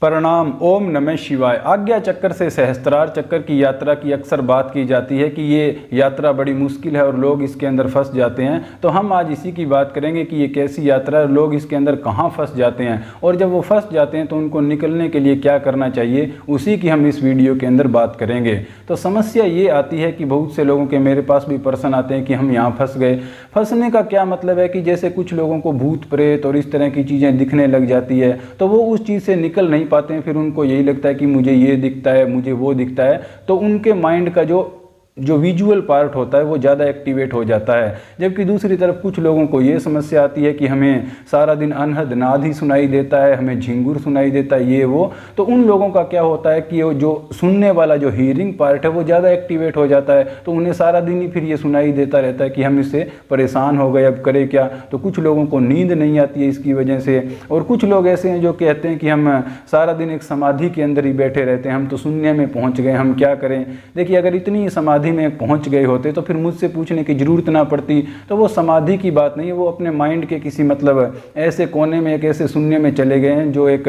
प्रणाम। ओम नमः शिवाय। आज्ञा चक्कर से सहस्त्रार चक्कर की यात्रा की अक्सर बात की जाती है कि ये यात्रा बड़ी मुश्किल है और लोग इसके अंदर फंस जाते हैं। तो हम आज इसी की बात करेंगे कि ये कैसी यात्रा है, लोग इसके अंदर कहाँ फंस जाते हैं और जब वो फंस जाते हैं तो उनको निकलने के लिए क्या करना चाहिए, उसी की हम इस वीडियो के अंदर बात करेंगे। तो समस्या ये आती है कि बहुत से लोगों के, मेरे पास भी पर्सन आते हैं कि हम यहाँ फंस गए। फंसने का क्या मतलब है कि जैसे कुछ लोगों को भूत प्रेत और इस तरह की चीज़ें दिखने लग जाती है तो वो उस चीज़ से निकल नहीं पाते हैं। फिर उनको यही लगता है कि मुझे ये दिखता है, मुझे वो दिखता है। तो उनके माइंड का जो विजुअल पार्ट होता है वो ज़्यादा एक्टिवेट हो जाता है। जबकि दूसरी तरफ कुछ लोगों को ये समस्या आती है कि हमें सारा दिन अनहद नाद ही सुनाई देता है, हमें झिंगुर सुनाई देता है, ये वो। तो उन लोगों का क्या होता है कि जो सुनने वाला जो हीयरिंग पार्ट है वो ज़्यादा एक्टिवेट हो जाता है। तो उन्हें सारा दिन ही फिर ये सुनाई देता रहता है कि हम इससे परेशान हो गए, अब करें क्या। तो कुछ लोगों को नींद नहीं आती है इसकी वजह से। और कुछ लोग ऐसे हैं जो कहते हैं कि हम सारा दिन एक समाधि के अंदर ही बैठे रहते हैं, हम तो शून्य में पहुँच गए, हम क्या करें। देखिए, अगर इतनी समाधि में पहुंच गए होते तो फिर मुझसे पूछने की जरूरत ना पड़ती। तो वो समाधि की बात नहीं है, वो अपने माइंड के किसी ऐसे कोने में, एक ऐसे शून्य में चले गए हैं जो एक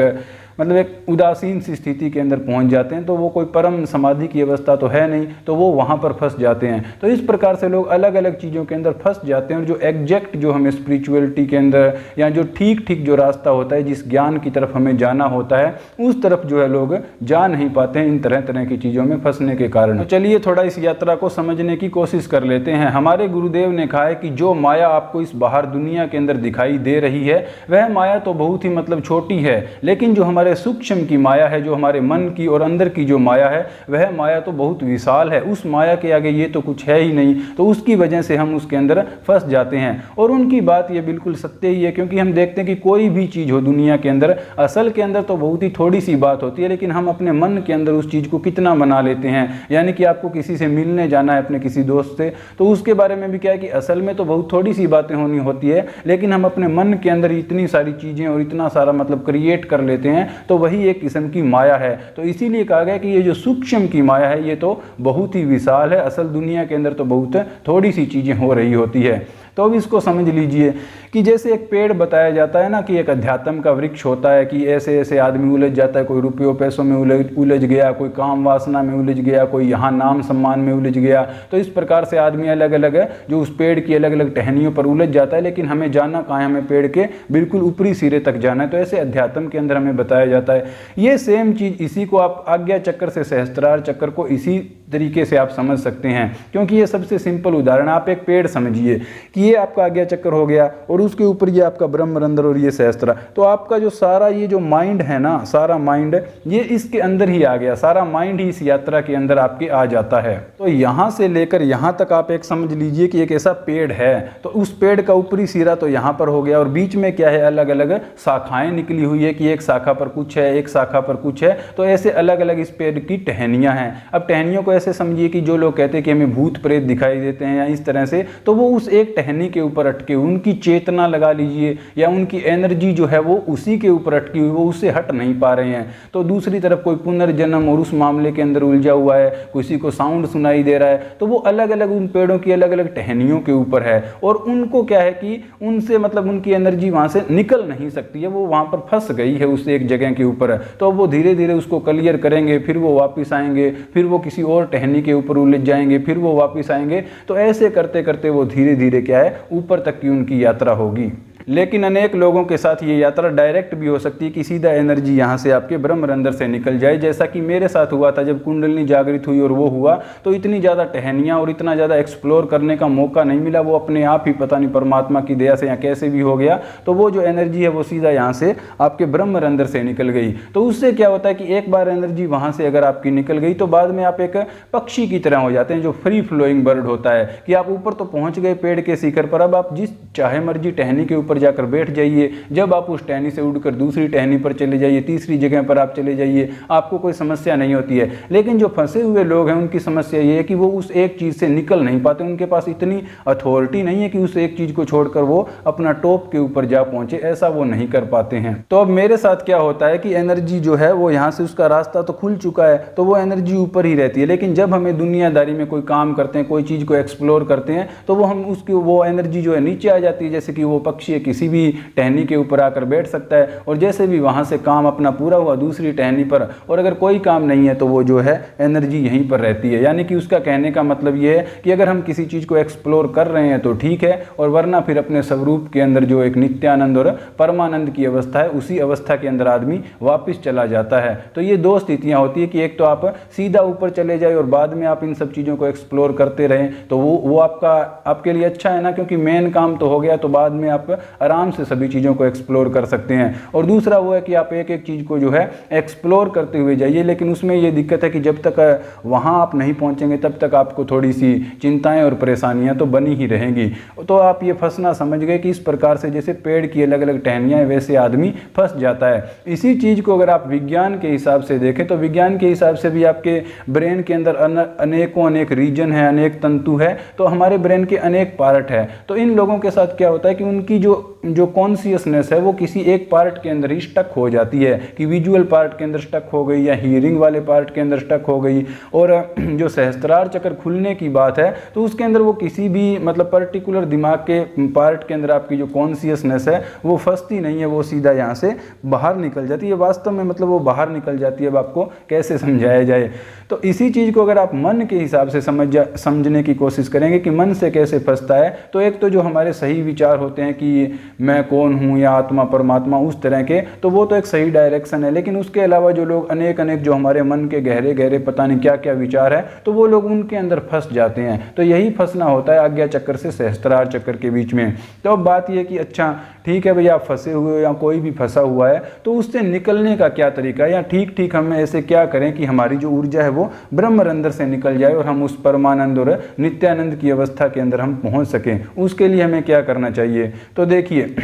उदासीन सी स्थिति के अंदर पहुंच जाते हैं। तो वो कोई परम समाधि की अवस्था तो है नहीं, तो वो वहां पर फंस जाते हैं। तो इस प्रकार से लोग अलग अलग चीज़ों के अंदर फंस जाते हैं और जो एग्जैक्ट जो हमें स्पिरिचुअलिटी के अंदर या जो ठीक ठीक जो रास्ता होता है, जिस ज्ञान की तरफ हमें जाना होता है, उस तरफ जो है लोग जा नहीं पाते हैं इन तरह तरह की चीज़ों में फंसने के कारण। तो चलिए थोड़ा इस यात्रा को समझने की कोशिश कर लेते हैं। हमारे गुरुदेव ने कहा है कि जो माया आपको इस बाहर दुनिया के अंदर दिखाई दे रही है वह माया तो बहुत ही छोटी है, लेकिन जो हमारे सूक्ष्म की माया है, जो हमारे मन की और अंदर की जो माया है, वह माया तो बहुत विशाल है। उस माया के आगे ये तो कुछ है ही नहीं। तो उसकी वजह से हम उसके अंदर फंस जाते हैं। और उनकी बात ये बिल्कुल सत्य ही है, क्योंकि हम देखते हैं कि कोई भी चीज़ हो दुनिया के अंदर, असल के अंदर तो बहुत ही थोड़ी सी बात होती है, लेकिन हम अपने मन के अंदर उस चीज़ को कितना मना लेते हैं। यानी कि आपको किसी से मिलने जाना है, अपने किसी दोस्त से, तो उसके बारे में भी क्या है कि असल में तो बहुत थोड़ी सी बातें होनी होती है, लेकिन हम अपने मन के अंदर इतनी सारी चीज़ें और इतना सारा क्रिएट कर लेते हैं। तो वही एक किस्म की माया है। तो इसीलिए कहा गया कि ये जो सूक्ष्म की माया है ये तो बहुत ही विशाल है, असल दुनिया के अंदर तो बहुत थोड़ी सी चीज़ें हो रही होती है। तो अब इसको समझ लीजिए कि जैसे एक पेड़ बताया जाता है ना कि एक अध्यात्म का वृक्ष होता है, कि ऐसे ऐसे आदमी उलझ जाता है, कोई रुपयों पैसों में उलझ गया, कोई काम वासना में उलझ गया, कोई यहाँ नाम सम्मान में उलझ गया। तो इस प्रकार से आदमी अलग अलग है जो उस पेड़ की अलग अलग टहनियों पर उलझ जाता है, लेकिन हमें जाना कहाँ है, हमें पेड़ के बिल्कुल ऊपरी सिरे तक जाना है। तो ऐसे अध्यात्म के अंदर हमें बताया जाता है। ये सेम चीज़, इसी को आप आज्ञा चक्कर से सहस्त्रार चक्कर को इसी तरीके से आप समझ सकते हैं, क्योंकि ये सबसे सिंपल उदाहरण। आप एक पेड़ समझिए कि ये आपका आज्ञा चक्कर हो गया और उसके ऊपर ये आपका ब्रह्मरंध्र और ये सहस्त्र। तो आपका जो सारा ये जो माइंड है ना, सारा माइंड ये इसके अंदर ही आ गया, सारा माइंड ही इस यात्रा के अंदर आपके आ जाता है। तो यहाँ से लेकर यहाँ तक आप एक समझ लीजिए कि एक ऐसा पेड़ है, तो उस पेड़ का ऊपरी सिरा तो यहाँ पर हो गया और बीच में क्या है, अलग अलग शाखाएं निकली हुई है कि एक शाखा पर कुछ है, एक शाखा पर कुछ है। तो ऐसे अलग अलग इस पेड़ की टहनियाँ हैं। अब टहनियों को ऐसे समझिए कि जो लोग कहते हैं कि हमें भूत प्रेत दिखाई देते हैं या इस तरह से, तो वो उस एक टहनी के ऊपर अटके, उनकी चेतना लगा लीजिए या उनकी एनर्जी जो है वो उसी के ऊपर अटकी हुई, वो उससे हट नहीं पा रहे हैं। तो दूसरी तरफ कोई पुनर्जन्म और उस मामले के अंदर उलझा हुआ है, किसी को साउंड सुनाई दे रहा है, तो वो अलग अलग उन पेड़ों की अलग अलग टहनियों के ऊपर है। और उनको क्या है कि उनसे उनकी एनर्जी वहां से निकल नहीं सकती है, वो वहां पर फंस गई है उस एक जगह के ऊपर। तो वो धीरे धीरे उसको क्लियर करेंगे, फिर वो वापस आएंगे, फिर वो किसी और टहनी के ऊपर उलझ जाएंगे, फिर वो वापस आएंगे। तो ऐसे करते करते वो धीरे धीरे क्या है, ऊपर तक की उनकी यात्रा होगी। लेकिन अनेक लोगों के साथ ये यात्रा डायरेक्ट भी हो सकती है कि सीधा एनर्जी यहाँ से आपके ब्रह्मरंध्र से निकल जाए, जैसा कि मेरे साथ हुआ था। जब कुंडलिनी जागृत हुई और वो हुआ तो इतनी ज़्यादा टहनियाँ और इतना ज़्यादा एक्सप्लोर करने का मौका नहीं मिला, वो अपने आप ही पता नहीं परमात्मा की दया से या कैसे भी हो गया। तो वो जो एनर्जी है वो सीधा यहाँ से आपके ब्रह्मरंध्र से निकल गई। तो उससे क्या होता है कि एक बार एनर्जी वहाँ से अगर आपकी निकल गई तो बाद में आप एक पक्षी की तरह हो जाते हैं, जो फ्री फ्लोइंग बर्ड होता है कि आप ऊपर तो पहुँच गए पेड़ के शिखर पर, अब आप जिस चाहे मर्जी टहनी के ऊपर जाकर बैठ जाइए। जब आप उस टहनी से उड़कर दूसरी टहनी पर चले जाइए, तीसरी जगह पर आप चले जाइए, आपको कोई समस्या नहीं होती है। लेकिन जो फंसे हुए लोग हैं उनकी समस्या ये है कि वो उस एक चीज़ से निकल नहीं पाते, उनके पास इतनी अथॉरिटी नहीं है कि उस एक चीज़ को छोड़कर वो अपना टॉप के ऊपर जा पहुंचे, ऐसा वो नहीं कर पाते हैं। तो अब मेरे साथ क्या होता है कि एनर्जी जो है वो यहाँ से, उसका रास्ता तो खुल चुका है, तो वो एनर्जी ऊपर ही रहती है। लेकिन जब हमें दुनियादारी में कोई काम करते हैं, कोई चीज़ को एक्सप्लोर करते हैं, तो वो हम उसकी वो एनर्जी जो है नीचे आ जाती है। जैसे कि वो पक्षी किसी भी टहनी के ऊपर आकर बैठ सकता है और जैसे भी वहाँ से काम अपना पूरा हुआ दूसरी टहनी पर, और अगर कोई काम नहीं है तो वो जो है एनर्जी यहीं पर रहती है। यानी कि उसका कहने का मतलब ये है कि अगर हम किसी चीज़ को एक्सप्लोर कर रहे हैं तो ठीक है, और वरना फिर अपने स्वरूप के अंदर जो एक नित्यानंद और परमानंद की अवस्था है उसी अवस्था के अंदर आदमी वापस चला जाता है। तो ये दो स्थितियाँ होती है कि एक तो आप सीधा ऊपर चले जाए और बाद में आप इन सब चीज़ों को एक्सप्लोर करते रहें, तो वो आपके लिए अच्छा है ना, क्योंकि मेन काम तो हो गया, तो बाद में आप आराम से सभी चीज़ों को एक्सप्लोर कर सकते हैं। और दूसरा वो है कि आप एक एक चीज़ को जो है एक्सप्लोर करते हुए जाइए, लेकिन उसमें ये दिक्कत है कि जब तक वहाँ आप नहीं पहुँचेंगे तब तक आपको थोड़ी सी चिंताएं और परेशानियां तो बनी ही रहेंगी। तो आप ये फंसना समझ गए कि इस प्रकार से जैसे पेड़ की अलग अलग टहनियाँ वैसे आदमी फंस जाता है। इसी चीज़ को अगर आप विज्ञान के हिसाब से देखें तो विज्ञान के हिसाब से भी आपके ब्रेन के अंदर अनेकों अनेक रीजन है, अनेक तंतु है, तो हमारे ब्रेन के अनेक पार्ट है। तो इन लोगों के साथ क्या होता है कि उनकी जो कॉन्शियसनेस है वो किसी एक पार्ट के अंदर ही स्टक हो जाती है, कि विजुअल पार्ट के अंदर स्टक हो गई या हियरिंग वाले पार्ट के अंदर स्टक हो गई। और जो सहस्त्रार चक्र खुलने की बात है तो उसके अंदर वो किसी भी मतलब पर्टिकुलर दिमाग के पार्ट के अंदर आपकी जो कॉन्शियसनेस है वो फंसती नहीं है, वो सीधा यहाँ से बाहर निकल जाती है। वास्तव में मतलब वो बाहर निकल जाती है। अब आपको कैसे समझाया जाए, तो इसी चीज़ को अगर आप मन के हिसाब से समझने की कोशिश करेंगे कि मन से कैसे फंसता है, तो एक तो जो हमारे सही विचार होते हैं कि मैं कौन हूँ या आत्मा परमात्मा उस तरह के, तो वो तो एक सही डायरेक्शन है। लेकिन उसके अलावा जो लोग अनेक अनेक जो हमारे मन के गहरे गहरे पता नहीं क्या क्या विचार है, तो वो लोग उनके अंदर फंस जाते हैं। तो यही फंसना होता है आज्ञा चक्र से सहस्त्रार चक्र के बीच में। तो अब बात यह कि अच्छा ठीक है भैया, आप फंसे हुए हो या कोई भी फंसा हुआ है, तो उससे निकलने का क्या तरीका है, या ठीक ठीक हम ऐसे क्या करें कि हमारी जो ऊर्जा है वो ब्रह्मरंध्र से निकल जाए और हम उस परमानंद और नित्यानंद की अवस्था के अंदर हम पहुंच सकें। उसके लिए हमें क्या करना चाहिए, तो देखिए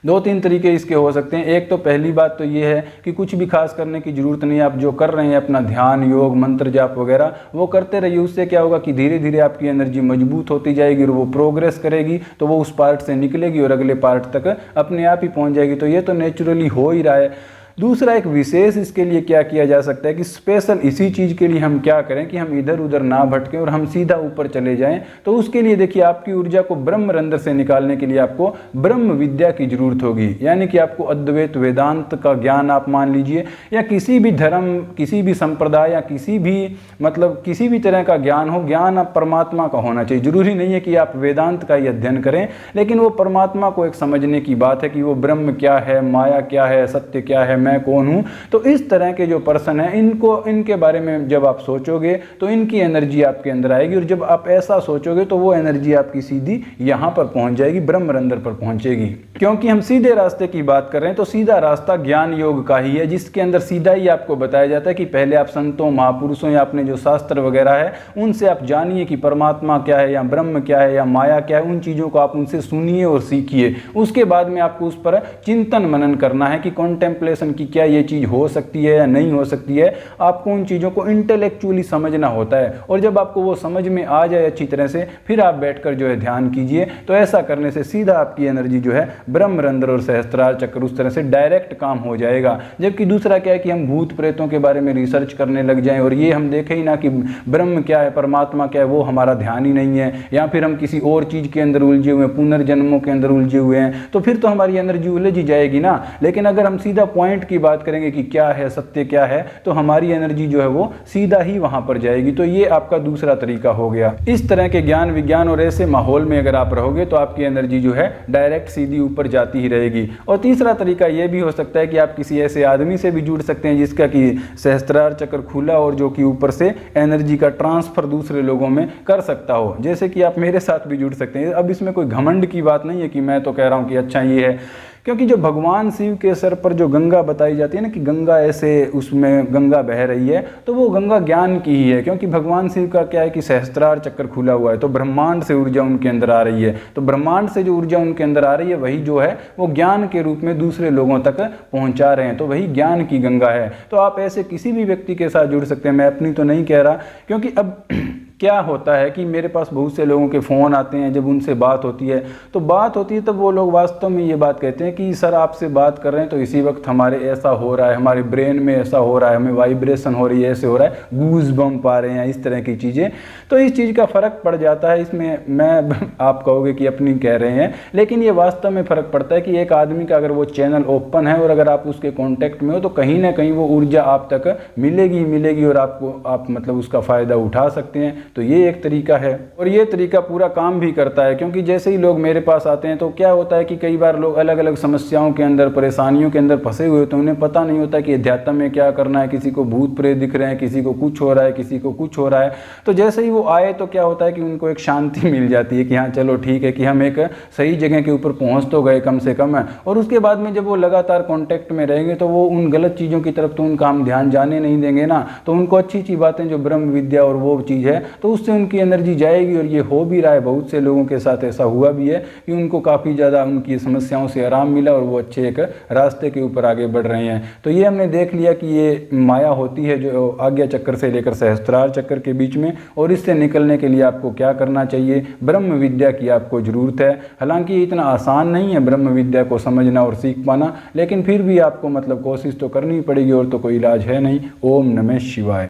दो तीन तरीके इसके हो सकते हैं। एक तो पहली बात तो ये है कि कुछ भी खास करने की ज़रूरत नहीं है। आप जो कर रहे हैं अपना ध्यान योग मंत्र जाप वगैरह वो करते रहिए। उससे क्या होगा कि धीरे धीरे आपकी एनर्जी मजबूत होती जाएगी और वो प्रोग्रेस करेगी, तो वो उस पार्ट से निकलेगी और अगले पार्ट तक अपने आप ही पहुंच जाएगी। तो ये तो नेचुरली हो ही रहा है। दूसरा एक विशेष इसके लिए क्या किया जा सकता है कि स्पेशल इसी चीज़ के लिए हम क्या करें कि हम इधर उधर ना भटकें और हम सीधा ऊपर चले जाएं। तो उसके लिए देखिए आपकी ऊर्जा को ब्रह्मरंध्र से निकालने के लिए आपको ब्रह्म विद्या की जरूरत होगी। यानी कि आपको अद्वैत वेदांत का ज्ञान आप मान लीजिए, या किसी भी धर्म किसी भी संप्रदाय या किसी भी मतलब किसी भी तरह का ज्ञान हो, ज्ञान आप परमात्मा का होना चाहिए। जरूरी नहीं है कि आप वेदांत का ही अध्ययन करें, लेकिन वो परमात्मा को एक समझने की बात है कि वो ब्रह्म क्या है, माया क्या है, सत्य क्या है, मैं कौन हूं। तो इस तरह के जो पर्सन है इनके बारे में जब आप सोचोगे तो इनकी एनर्जी आपके अंदर आएगी, और जब आप ऐसा सोचोगे तो वो एनर्जी आपकी सीधी यहां पर पहुंच जाएगी, ब्रह्मरंध्र पर पहुंचेगी। क्योंकि हम सीधे रास्ते की बात कर रहे हैं, तो सीधा रास्ता ज्ञान योग का ही है, जिसके अंदर सीधा ही आपको बताया जाता है कि पहले आप संतों महापुरुषों या अपने जो शास्त्र वगैरह है उनसे आप जानिए कि परमात्मा क्या है या ब्रह्म क्या है या माया क्या है। उन चीज़ों को आप उनसे सुनिए और सीखिए। उसके बाद में आपको उस पर चिंतन मनन करना है कि कॉन्टेम्पलेशन की क्या ये चीज़ हो सकती है या नहीं हो सकती है। आपको उन चीज़ों को इंटेलेक्चुअली समझना होता है, और जब आपको वो समझ में आ जाए अच्छी तरह से, फिर आप बैठकर जो है ध्यान कीजिए। तो ऐसा करने से सीधा आपकी एनर्जी जो है ब्रह्मरंध्र और सहस्त्रार चक्र उस तरह से डायरेक्ट काम हो जाएगा। जबकि दूसरा क्या है कि हम भूत प्रेतों के बारे में रिसर्च करने लग जाएं और ये हम देखें ही ना कि ब्रह्म क्या है परमात्मा क्या है, वो हमारा ध्यान ही नहीं है, या फिर हम किसी और चीज़ के अंदर उलझे हुए हैं, पुनर्जन्मों के अंदर उलझे हुए हैं, तो फिर तो हमारी एनर्जी उलझ ही जाएगी ना। लेकिन अगर हम सीधा पॉइंट की बात करेंगे कि क्या है सत्य क्या है, तो हमारी एनर्जी जो है वो सीधा ही वहां पर जाएगी। तो ये आपका दूसरा तरीका हो गया। इस तरह के ज्ञान विज्ञान और ऐसे माहौल में अगर आप रहोगे तो आपकी एनर्जी जो है डायरेक्ट सीधी ऊपर जाती ही रहेगी। और तीसरा तरीका ये भी हो सकता है कि आप किसी ऐसे आदमी से भी जुड़ सकते हैं जिसका कि सहस्त्रार चक्र खुला और जो कि ऊपर से एनर्जी का ट्रांसफर दूसरे लोगों में कर सकता हो। जैसे कि आप मेरे साथ भी जुड़ सकते हैं। अब इसमें कोई घमंड की बात नहीं है कि मैं तो कह रहा हूं कि अच्छा ये है, क्योंकि जो भगवान शिव के सर पर जो गंगा बताई जाती है ना कि गंगा ऐसे उसमें गंगा बह रही है, तो वो गंगा ज्ञान की ही है। क्योंकि भगवान शिव का क्या है कि सहस्त्रार चक्र खुला हुआ है, तो ब्रह्मांड से ऊर्जा उनके अंदर आ रही है। तो ब्रह्मांड से जो ऊर्जा उनके अंदर आ रही है वही जो है वो ज्ञान के रूप में दूसरे लोगों तक पहुंचा रहे हैं। तो वही ज्ञान की गंगा है। तो आप ऐसे किसी भी व्यक्ति के साथ जुड़ सकते हैं। मैं अपनी तो नहीं कह रहा, क्योंकि अब क्या होता है कि मेरे पास बहुत से लोगों के फ़ोन आते हैं, जब उनसे बात होती है तो तब वो लोग वास्तव में ये बात कहते हैं कि सर आपसे बात कर रहे हैं तो इसी वक्त हमारे ऐसा हो रहा है, हमारे ब्रेन में ऐसा हो रहा है, हमें वाइब्रेशन हो रही है, ऐसे हो रहा है, गूज बम्प आ रहे हैं, इस तरह की चीज़ें। तो इस चीज़ का फ़र्क पड़ जाता है इसमें। मैं आप कहोगे कि अपनी कह रहे हैं, लेकिन ये वास्तव में फ़र्क पड़ता है कि एक आदमी का अगर वो चैनल ओपन है और अगर आप उसके कॉन्टेक्ट में हो तो कहीं ना कहीं वो ऊर्जा आप तक मिलेगी ही मिलेगी और आप मतलब उसका फ़ायदा उठा सकते हैं। तो ये एक तरीका है और ये तरीका पूरा काम भी करता है, क्योंकि जैसे ही लोग मेरे पास आते हैं तो क्या होता है कि कई बार लोग अलग अलग समस्याओं के अंदर, परेशानियों के अंदर फंसे हुए होते हैं, उन्हें पता नहीं होता कि अध्यात्म में क्या करना है। किसी को भूत प्रेत दिख रहे हैं, किसी को कुछ हो रहा है, किसी को कुछ हो रहा है। तो जैसे ही वो आए तो क्या होता है कि उनको एक शांति मिल जाती है कि हाँ चलो ठीक है कि हम एक सही जगह के ऊपर पहुँच तो गए कम से कम है। और उसके बाद में जब वो लगातार कॉन्टेक्ट में रहेंगे तो वो उन गलत चीज़ों की तरफ तो उनका हम ध्यान जाने नहीं देंगे ना। तो उनको अच्छी अच्छी बातें जो ब्रह्म विद्या और वो चीज़ है तो उससे उनकी एनर्जी जाएगी। और ये हो भी रहा है, बहुत से लोगों के साथ ऐसा हुआ भी है कि उनको काफ़ी ज़्यादा उनकी समस्याओं से आराम मिला और वो अच्छे एक रास्ते के ऊपर आगे बढ़ रहे हैं। तो ये हमने देख लिया कि ये माया होती है जो आज्ञा चक्र से लेकर सहस्त्रार चक्र के बीच में, और इससे निकलने के लिए आपको क्या करना चाहिए, ब्रह्म विद्या की आपको ज़रूरत है। हालांकि इतना आसान नहीं है ब्रह्म विद्या को समझना और सीख पाना, लेकिन फिर भी आपको मतलब कोशिश तो करनी पड़ेगी और तो कोई इलाज है नहीं। ओम नमः शिवाय।